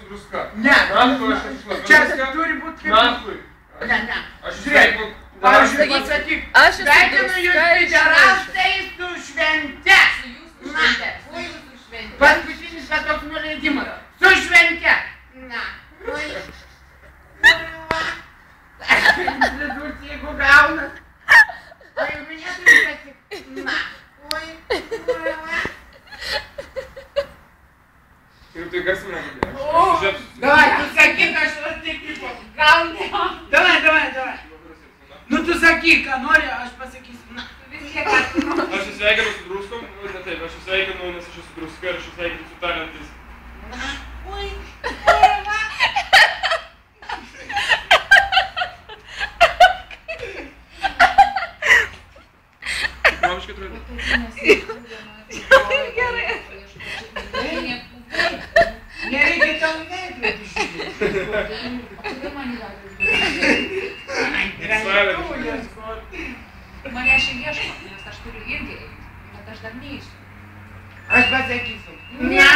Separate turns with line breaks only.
druska.
Ne.
Nahui, aš esu šlapia
Čia
druska.
turi būti kaip...
Nahui.
Ne.
Aš sveikinu.
Pavyzdžiui, pasakyk.
Aš esu
Sveikinu jūs
druska iš
pederastai su švente.
Su jūsų švente. Su jūsų švente.
Paskutinis va toks nuleidimas. Su švente. Na. Oi. Pridurti, jeigu gauna. O jau minėtum patik. Na. Oi.
Ir tai garsiai nepadėjo.
O, davai, tu sakyk, aš taip tipo. Gal ne. Davai. Nu tu sakyk, ką nori, aš pasakysiu. Na.
Vis tiek atsimau.
Aš įsveikinu su druskom, ne taip, aš įsveikinu, nes aš esu druska ir aš įsveikinu su talentais.
Na. Oi.
Mamiškai atrodo.
Gerai.
Nereikia tau veidrodį žiūrėti.
Kodėl man yra? Mane aš ieško, nes aš turiu irgi eiti, bet aš dar neįsiu.
Aš pasakysiu. Na.